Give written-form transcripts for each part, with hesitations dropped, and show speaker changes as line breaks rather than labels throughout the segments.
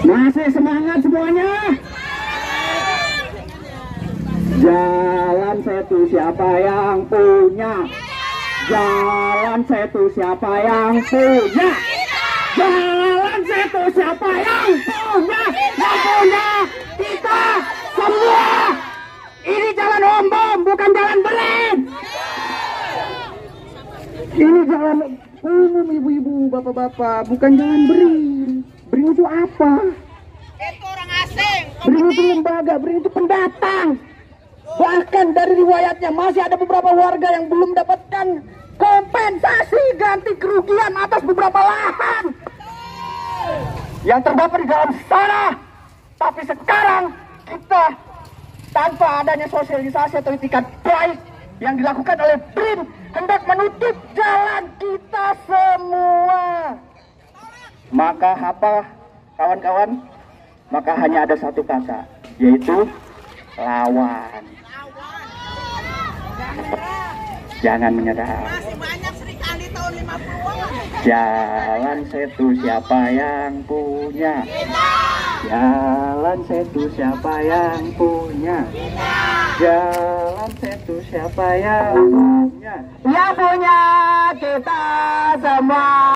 Masih semangat semuanya. Jalan Setu siapa yang punya? Jalan Setu siapa yang punya? Jalan Setu siapa yang punya? Yang punya kita semua. Ini jalan umum, bukan jalan beling. Ini jalan umum, ibu-ibu, bapak-bapak, bukan jalan bering. Bering itu apa?
Itu orang asing.
Bering itu lembaga, bering itu pendatang. Bahkan dari riwayatnya masih ada beberapa warga yang belum mendapatkan kompensasi ganti kerugian atas beberapa lahan yang terdapat di dalam sana. Tapi sekarang kita tanpa adanya sosialisasi atau itikat baik yang dilakukan oleh BRIN hendak menutup jalan kita semua. Maka apa kawan-kawan? Maka hanya ada satu kata, yaitu lawan. Jangan menyerah.
Masih banyak serikandi tahun 50-an.
Jalan Setu siapa yang punya? Jalan Setu siapa yang punya? Jalan Setu siapa yang punya? Yang punya kita semua.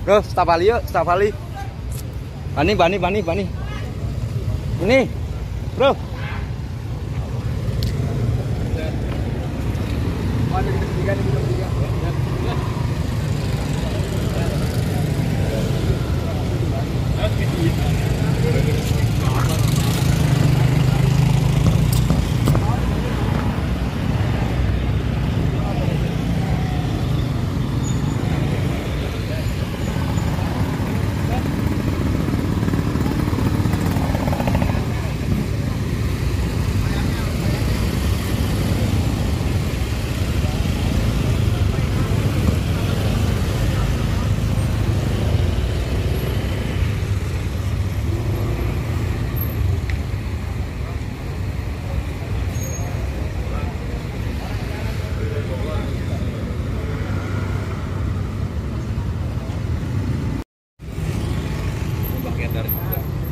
Bro, staf Ali yuk, staf Ali. Bani. Ini, bro.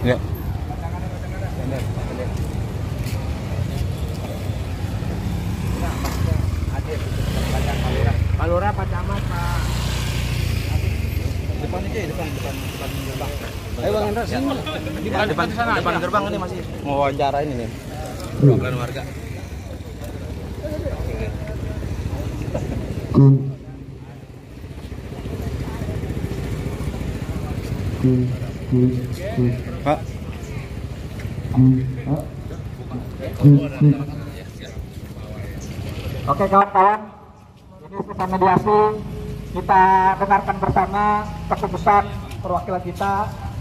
Ya.
Palura Pak Camat, Pak.
Depan aja, depan gerbang.
Ayo Bang Hendra, sini.
Depan sana, depan gerbang ini masih mau wawancara ini nih. Perwakilan warga. Pak.
Oke kawan-kawan, ini pesan mediasi. Kita dengarkan bersama keputusan perwakilan kita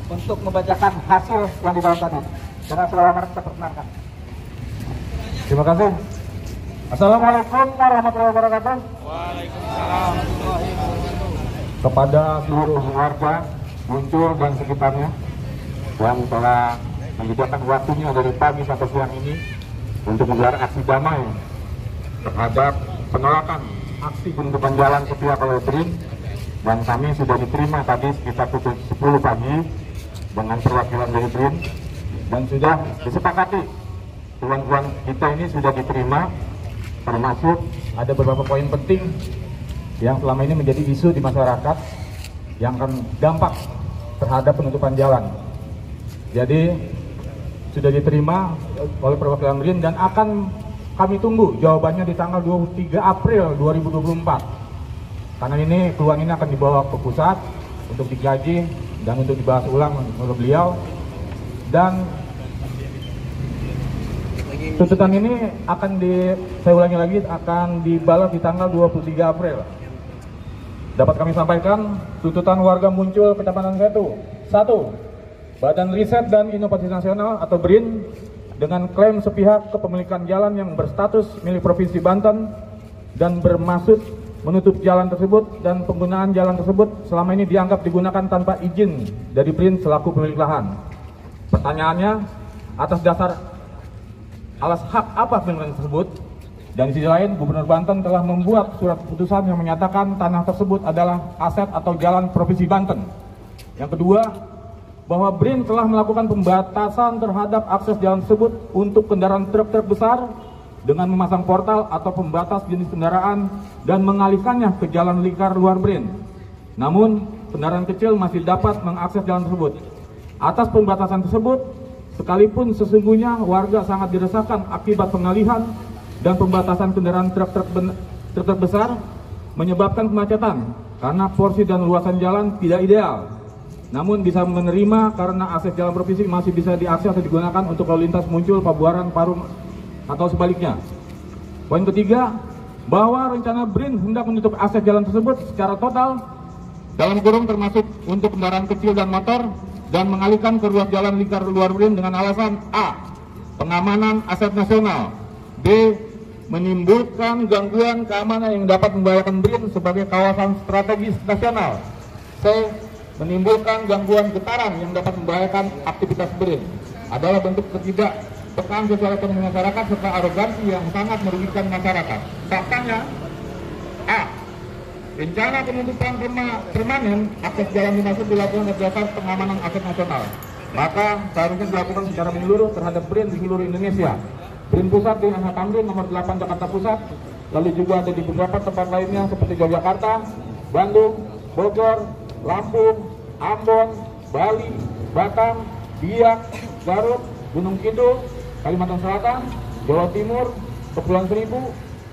untuk membacakan hasil yang di dalam tadi. Dengan selama kita perkenalkan.
Terima kasih. Assalamualaikum warahmatullahi wabarakatuh.
Waalaikumsalam.
Kepada seluruh warga Muncul dan sekitarnya yang telah menyediakan waktunya dari pagi sampai siang ini untuk menggelar aksi damai terhadap penolakan aksi penutupan jalan sepihak oleh BRIN, dan kami sudah diterima tadi sekitar pukul 10 pagi dengan perwakilan dari BRIN, dan sudah disepakati tuan-tuan kita ini sudah diterima, termasuk ada beberapa poin penting yang selama ini menjadi isu di masyarakat yang akan dampak terhadap penutupan jalan. Jadi sudah diterima oleh perwakilan BRIN dan akan kami tunggu jawabannya di tanggal 23 April 2024. Karena ini keluhan ini akan dibawa ke pusat untuk dikaji dan untuk dibahas ulang oleh beliau, dan tuntutan ini saya ulangi lagi, akan dibalas di tanggal 23 April. Dapat kami sampaikan, tuntutan warga Muncul Kecamatan Setu. 1. Badan Riset dan Inovasi Nasional atau BRIN dengan klaim sepihak kepemilikan jalan yang berstatus milik Provinsi Banten dan bermaksud menutup jalan tersebut, dan penggunaan jalan tersebut selama ini dianggap digunakan tanpa izin dari BRIN selaku pemilik lahan. Pertanyaannya, atas dasar alas hak apa pemilikan tersebut? Dan di sisi lain, Gubernur Banten telah membuat surat keputusan yang menyatakan tanah tersebut adalah aset atau jalan Provinsi Banten. Yang kedua, bahwa BRIN telah melakukan pembatasan terhadap akses jalan tersebut untuk kendaraan truk-truk besar dengan memasang portal atau pembatas jenis kendaraan dan mengalihkannya ke jalan lingkar luar BRIN. Namun, kendaraan kecil masih dapat mengakses jalan tersebut. Atas pembatasan tersebut, sekalipun sesungguhnya warga sangat diresahkan akibat pengalihan dan pembatasan kendaraan truk-truk besar menyebabkan kemacetan karena porsi dan luasan jalan tidak ideal. Namun bisa menerima karena akses jalan provinsi masih bisa diakses atau digunakan untuk lalu lintas Muncul, Pabuaran, Parung, atau sebaliknya. Poin ketiga, bahwa rencana BRIN hendak menutup akses jalan tersebut secara total, dalam kurung termasuk untuk kendaraan kecil dan motor, dan mengalihkan ke ruas jalan lingkar luar BRIN dengan alasan A. Pengamanan aset nasional, B. Menimbulkan gangguan keamanan yang dapat membahayakan BRIN sebagai kawasan strategis nasional, C. Menimbulkan gangguan getaran yang dapat membahayakan aktivitas BRIN. Adalah bentuk ketidakpekaan sosial ekonomi masyarakat serta arogansi yang sangat merugikan masyarakat. Faktanya, A. Rencana penutupan permanen akses jalan dimaksud dilakukan berdasar pengamanan aset nasional, maka seharusnya dilakukan secara menyeluruh terhadap BRIN di seluruh Indonesia. BRIN pusat di MH Tamrin nomor 8 Jakarta Pusat, lalu juga ada di beberapa tempat lainnya seperti Yogyakarta, Bandung, Bogor, Lampung, Ambon, Bali, Batam, Biak, Garut, Gunung Kidul, Kalimantan Selatan, Jawa Timur, Kepulauan Seribu,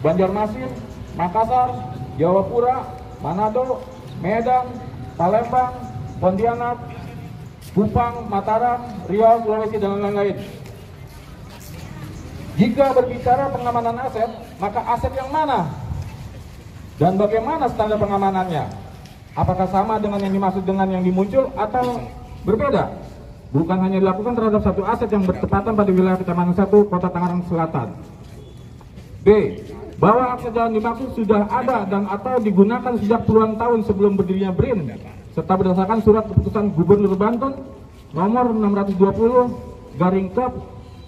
Banjarmasin, Makassar, Jayapura, Manado, Medan, Palembang, Pontianak, Kupang, Mataram, Riau, Sulawesi, dan lain-lain. Jika berbicara pengamanan aset, maka aset yang mana? Dan bagaimana standar pengamanannya? Apakah sama dengan yang dimaksud dengan yang dimuncul atau berbeda? Bukan hanya dilakukan terhadap satu aset yang bertepatan pada wilayah Kecamatan 1, Kota Tangerang Selatan. B. Bahwa akses jalan dimaksud sudah ada dan atau digunakan sejak puluhan tahun sebelum berdirinya BRIN, serta berdasarkan surat keputusan Gubernur Banten nomor 620/Kep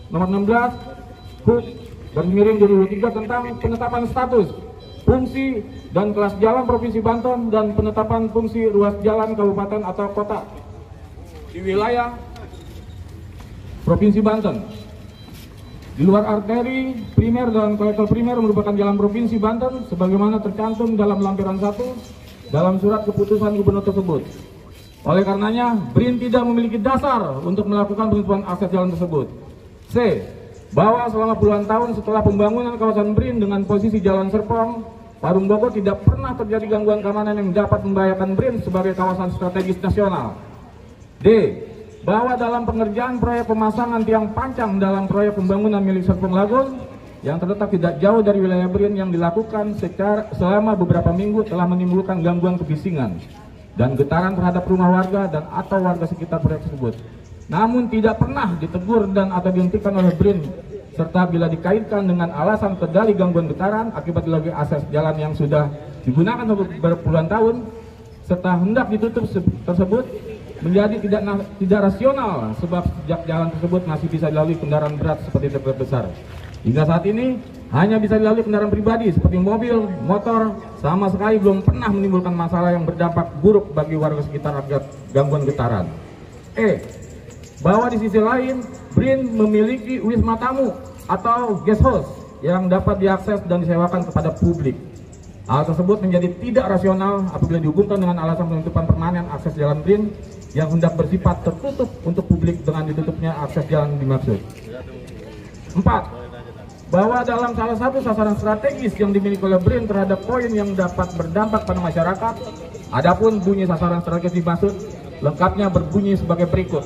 nomor 16 Hub/Miring 2023 tentang penetapan status, fungsi, dan kelas jalan Provinsi Banten dan penetapan fungsi ruas jalan kabupaten atau kota di wilayah Provinsi Banten. Di luar arteri primer dan kolektor primer merupakan jalan Provinsi Banten sebagaimana tercantum dalam lampiran 1 dalam surat keputusan gubernur tersebut. Oleh karenanya, BRIN tidak memiliki dasar untuk melakukan penutupan akses jalan tersebut. C. Bahwa selama puluhan tahun setelah pembangunan kawasan BRIN dengan posisi Jalan Serpong, Parung Bogor tidak pernah terjadi gangguan keamanan yang dapat membahayakan BRIN sebagai kawasan strategis nasional. D. Bahwa dalam pengerjaan proyek pemasangan tiang pancang dalam proyek pembangunan milik Serpong Lagun yang terletak tidak jauh dari wilayah BRIN yang dilakukan selama beberapa minggu telah menimbulkan gangguan kebisingan dan getaran terhadap rumah warga dan atau warga sekitar proyek tersebut. Namun tidak pernah ditegur dan atau dihentikan oleh BRIN serta bila dikaitkan dengan alasan terjadi gangguan getaran akibat dilewati akses jalan yang sudah digunakan berpuluhan tahun, serta hendak ditutup tersebut menjadi tidak rasional sebab sejak jalan tersebut masih bisa dilalui kendaraan berat seperti truk besar. Hingga saat ini hanya bisa dilalui kendaraan pribadi seperti mobil, motor, sama sekali belum pernah menimbulkan masalah yang berdampak buruk bagi warga sekitar akibat gangguan getaran. Bahwa di sisi lain BRIN memiliki wisma tamu atau guest house yang dapat diakses dan disewakan kepada publik. Hal tersebut menjadi tidak rasional apabila dihubungkan dengan alasan penutupan permanen akses jalan BRIN yang hendak bersifat tertutup untuk publik dengan ditutupnya akses jalan dimaksud. 4. Bahwa dalam salah satu sasaran strategis yang dimiliki oleh BRIN terhadap poin yang dapat berdampak pada masyarakat, adapun bunyi sasaran strategis dimaksud lengkapnya berbunyi sebagai berikut.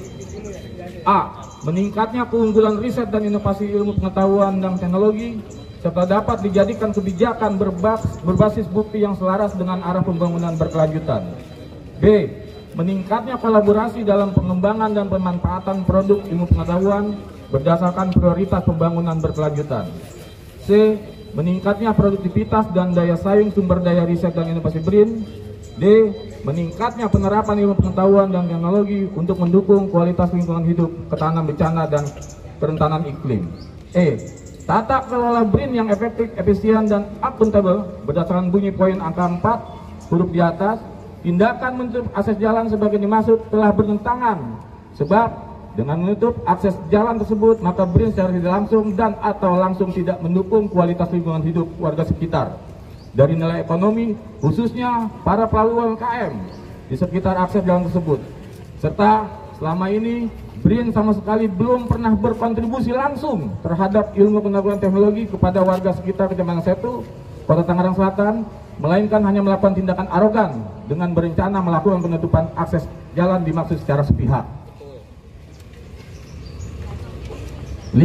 A. Meningkatnya keunggulan riset dan inovasi ilmu pengetahuan dan teknologi serta dapat dijadikan kebijakan berbasis bukti yang selaras dengan arah pembangunan berkelanjutan. B. Meningkatnya kolaborasi dalam pengembangan dan pemanfaatan produk ilmu pengetahuan berdasarkan prioritas pembangunan berkelanjutan. C. Meningkatnya produktivitas dan daya saing sumber daya riset dan inovasi BRIN. D. Meningkatnya penerapan ilmu pengetahuan dan teknologi untuk mendukung kualitas lingkungan hidup, ketahanan bencana, dan kerentanan iklim. Tata kelola BRIN yang efektif, efisien, dan akuntabel berdasarkan bunyi poin angka 4 huruf di atas. Tindakan menutup akses jalan sebagai dimaksud telah bertentangan, sebab dengan menutup akses jalan tersebut maka BRIN secara tidak langsung dan atau langsung tidak mendukung kualitas lingkungan hidup warga sekitar. Dari nilai ekonomi, khususnya para pelaku UMKM di sekitar akses jalan tersebut. Serta selama ini BRIN sama sekali belum pernah berkontribusi langsung terhadap ilmu pengetahuan teknologi kepada warga sekitar Kecamatan Setu, Kota Tangerang Selatan, melainkan hanya melakukan tindakan arogan dengan berencana melakukan penutupan akses jalan dimaksud secara sepihak. 5.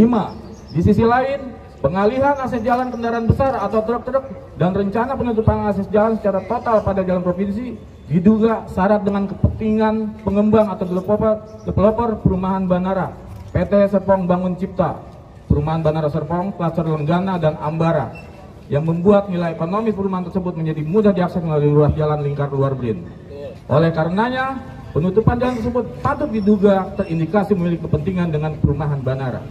Di sisi lain, pengalihan akses jalan kendaraan besar atau truk-truk dan rencana penutupan akses jalan secara total pada jalan provinsi diduga syarat dengan kepentingan pengembang atau developer perumahan bandara PT Serpong Bangun Cipta, Perumahan Bandara Serpong, Klaster Lenggana, dan Ambara, yang membuat nilai ekonomis perumahan tersebut menjadi mudah diakses melalui ruas jalan lingkar luar BRIN. Oleh karenanya, penutupan jalan tersebut patut diduga terindikasi memiliki kepentingan dengan perumahan bandara.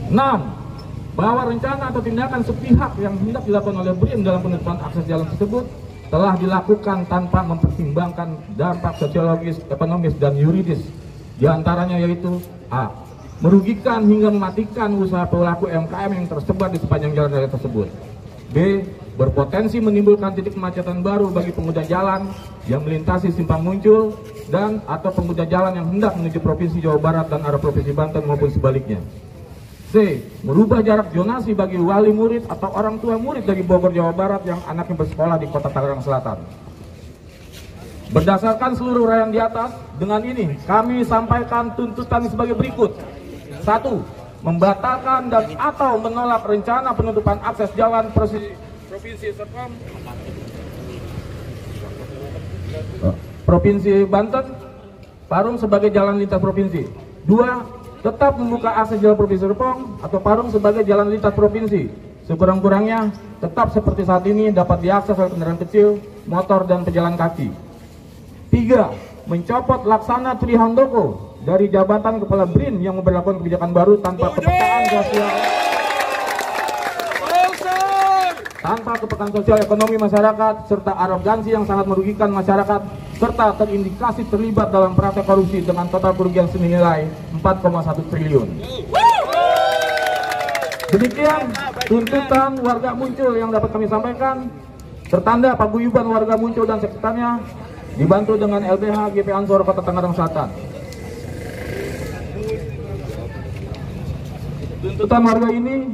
6. Bahwa rencana atau tindakan sepihak yang hendak dilakukan oleh BRIN dalam penutupan akses jalan tersebut telah dilakukan tanpa mempertimbangkan dampak sosiologis, ekonomis, dan yuridis. Di antaranya yaitu A. Merugikan hingga mematikan usaha pelaku UMKM yang tersebar di sepanjang jalan raya tersebut. B. Berpotensi menimbulkan titik kemacetan baru bagi pengguna jalan yang melintasi simpang muncul dan atau pengguna jalan yang hendak menuju Provinsi Jawa Barat dan arah Provinsi Banten maupun sebaliknya. C. Merubah jarak zonasi bagi wali murid atau orang tua murid dari Bogor, Jawa Barat yang anaknya bersekolah di Kota Tangerang Selatan. Berdasarkan seluruh uraian di atas, dengan ini kami sampaikan tuntutan sebagai berikut. 1. Membatalkan dan atau menolak rencana penutupan akses jalan Provinsi Serpong, Provinsi Banten, Parung sebagai jalan lintas provinsi. 2. Tetap membuka akses jalan Provinsi Serpong atau Parung sebagai jalan lintas provinsi. Sekurang-kurangnya tetap seperti saat ini dapat diakses oleh kendaraan kecil, motor, dan pejalan kaki. 3. Mencopot Laksana Trihandoko dari jabatan Kepala BRIN yang memberlakukan kebijakan baru tanpa kepekaan sosial ekonomi masyarakat serta arogansi yang sangat merugikan masyarakat serta terindikasi terlibat dalam praktek korupsi dengan total kerugian senilai 4,1 triliun. Demikian tuntutan warga Muncul yang dapat kami sampaikan. Tertanda paguyuban warga Muncul dan sekitarnya dibantu dengan LBH GP Ansor Kota Tangerang Selatan. Tuntutan warga ini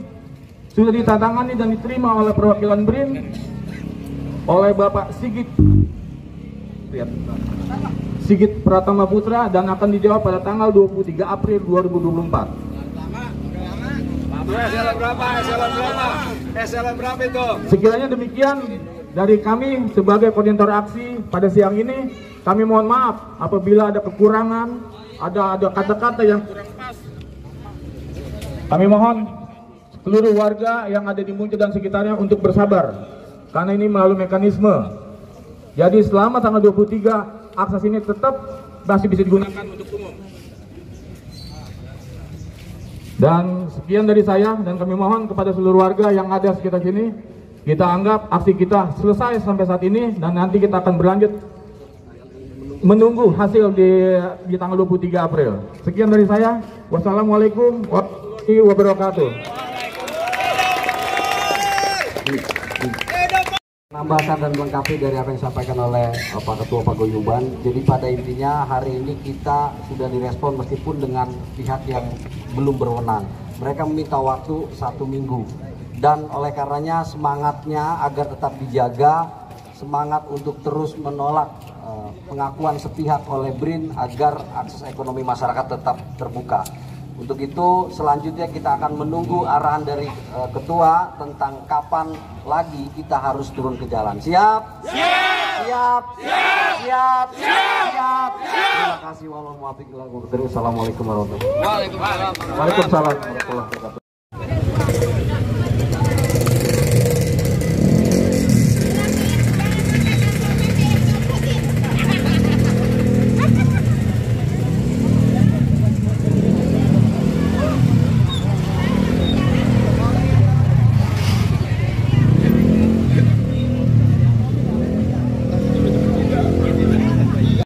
sudah ditandatangani dan diterima oleh perwakilan BRIN oleh Bapak Sigit Pratama Putra dan akan dijawab pada tanggal 23 April 2024.
Eselon berapa itu?
Sekiranya demikian dari kami sebagai koordinator aksi pada siang ini, kami mohon maaf apabila ada kekurangan, ada kata-kata yang kurang pas. Kami mohon seluruh warga yang ada di Muncul dan sekitarnya untuk bersabar, karena ini melalui mekanisme. Jadi selama tanggal 23 akses ini tetap masih bisa digunakan untuk umum. Dan sekian dari saya, dan kami mohon kepada seluruh warga yang ada sekitar sini, kita anggap aksi kita selesai sampai saat ini, dan nanti kita akan berlanjut menunggu hasil di tanggal 23 April. Sekian dari saya. Wassalamualaikum warahmatullahi wabarakatuh.
Menambahkan dan melengkapi dari apa yang disampaikan oleh Pak Ketua Paguyuban. Jadi pada intinya hari ini kita sudah direspon meskipun dengan pihak yang belum berwenang. Mereka meminta waktu 1 minggu, dan oleh karenanya semangatnya agar tetap dijaga, semangat untuk terus menolak pengakuan sepihak oleh BRIN agar akses ekonomi masyarakat tetap terbuka. Untuk itu selanjutnya kita akan menunggu arahan dari Ketua tentang kapan lagi kita harus turun ke jalan. Siap? Siap! Siap! Siap! Siap! Terima kasih. Wassalamualaikum warahmatullahi wabarakatuh.
Waalaikumsalam.
Waalaikumsalam warahmatullahi wabarakatuh.